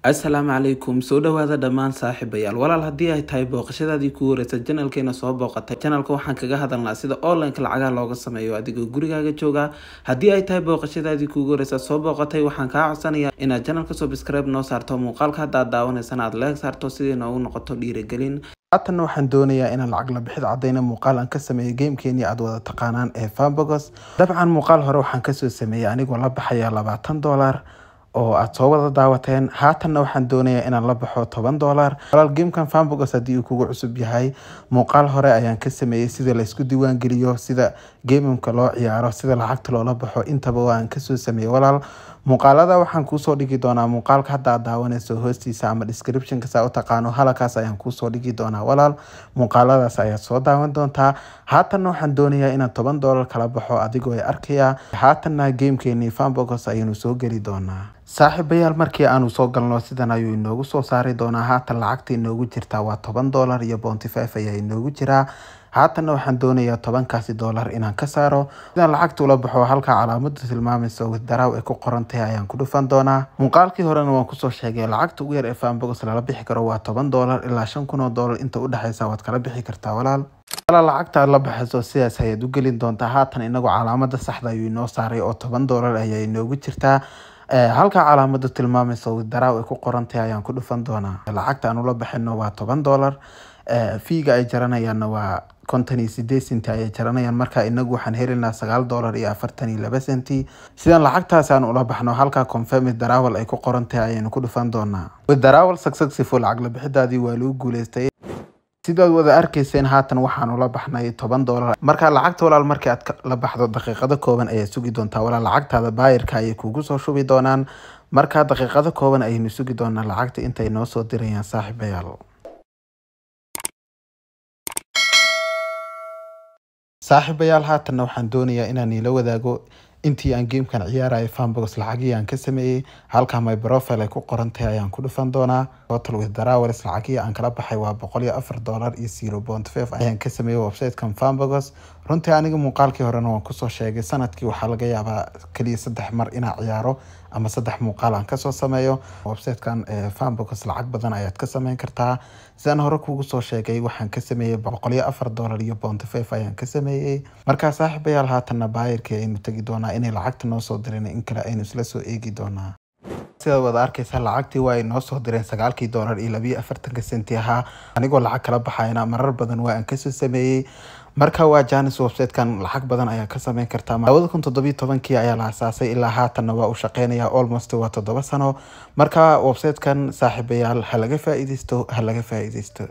Assalaamu calaykum soo dhawaada dhammaan saaxiibayaal walaal haddii ay tahay booqashadaadii ku horeysa channelkeena soo booqatay channelka waxaan kaga hadalnaa sida online lacagaha looga sameeyo adigoo gurigaaga jooga haddii ay tahay booqashadaadii ku horeysa soo booqatay waxaan kaa codsanayaa inaad channelka subscribe noo saarto muuqaalka hadda aad daawanaysan aad like saarto sidii noogu noqoto dhiirigelin haatan waxaan doonayaa inaan lacag la bixid cadeyna muuqaal aan ka sameeyo gamekeeni aad wada taqaanaan ee Fanbogos dabcan muuqaal hore waxaan ka soo sameeyay anigoo la baxaya $20 oo aad soo wada daawateen haatanna waxaan doonayaa inaan la baxo $10 walaal gamekan Fanbogos haddii uu kugu cusub yahay muuqaal hore ayaan ka sameeyay sida la isku diiwaan geliyo sida gameka loo ciyaaro sida lacagta loola baxo intaba waan ka soo sameeyay walaal muuqaalada waxaan ku soo dhigi doonaa muuqaalka hadda aad daawanayso hoostiisa ama description ka saa u taqaano halkaas ayaan ku soo dhigi doonaa walaal muuqaaladaas ayaa soo daawan doontaa haatanna waxaan doonayaa inaan $10 kala baxo adigoo ay arkaya haatanna gamekeeni Fanbogos ayaynu soo geli doonaa saaxiibayaal markii aanu soo galno sidan ayuu inoogu soo saari doonaa haatan lacagta inoogu jirtaa waa $10 iyo $5 ayaa inoogu jiraa haatanna waxaan doonayaa $10 inaan ka saaro sidaan lacagta ula baxo halka calaamada tilmaamaysa withdraw ay ku qoran tahay ayaan ku dhufan doonaa muuqaalkii horena waan kusoo sheegay lacagta ugu yar ee Fanbogos lala bixi karo waa $10 ilaa $5,000 inta u dhaxaysa waad kala bixi kartaa walaal lacagta la baxayso sidaas ayaad u gelin doontaa haatan inagu calaamada saxda ayuu inoo saaray oo $10 ayaa inoogu jirtaa halka calaamada tilmaamaysa withdraw ay ku qoran tahay ayaan ku dhufan doonaa lacagta aan ula baxino waa $10 fiiga ay jaranayaan waa 58 senti ay jaranayaan marka inagu waxaan helinaa $9.42 sidaan lacagtaas aan ula baxno halka confirm withdrawal ay ku qoran tahay ayaan ku dhufan doonaa withdrawal successful lacag la bixidaadii waa lagu guuleystay sidaad wada arkayseen haatan waxaan ula baxnay $10 marka lacagta walaal markii aad la baxdo daqiiqado kooban ayaa sugi doontaa walaal lacagtaada baayirka ay kugu soo shubi doonaan marka daqiiqado kooban ayaynu sugi doonaa lacagta intay noo soo dirayaan saaxiibayaal saaxiibayaal haatanna waxaan doonayaa inaan ila wadaago intii aan gamekan ciyaarayo Fanbogos lacagii aan ka sameeyay halka my profile ay ku qoran tahay ayaan ku dhufan doonaa total withdrawal lacagii aan kala baxay waa $104 iyo $0.5 ayaan ka sameeyay website-kan Fanbogos runtii aniga muuqaalkii horena waan kusoo sheegay sanadkii waxaa laga yaabaa kaliya 3 mar inaan ciyaaro ama 3 muuqaal aan kasoo sameeyo website-kan Fanbogos lacag badan ayaad ka sameyn kartaa sidaan hore kugu soo sheegay waxaan ka sameeyay $104 iyo $0.5 ayaan ka sameeyay marka saaxiibayaal haatanna baayirka aynu tagi doonaa inay lacagta noo soo direen in kale aynu isla soo eegi doonaa sida wada arkaysa lacagtii waa noo soo direen $9 iyo 42 senti ahaa anigoo lacag kala baxayna marar badan waa aan ka soo sameeyay marka waa Janis website-kan lacag badan ayaa ka sameyn kartaa 2017 ayaa la aasaasay ilaa haatanna waa u shaqeynaya almost waa 7 sano marka website-kan saaxiibayaal ha laga faa'iideysto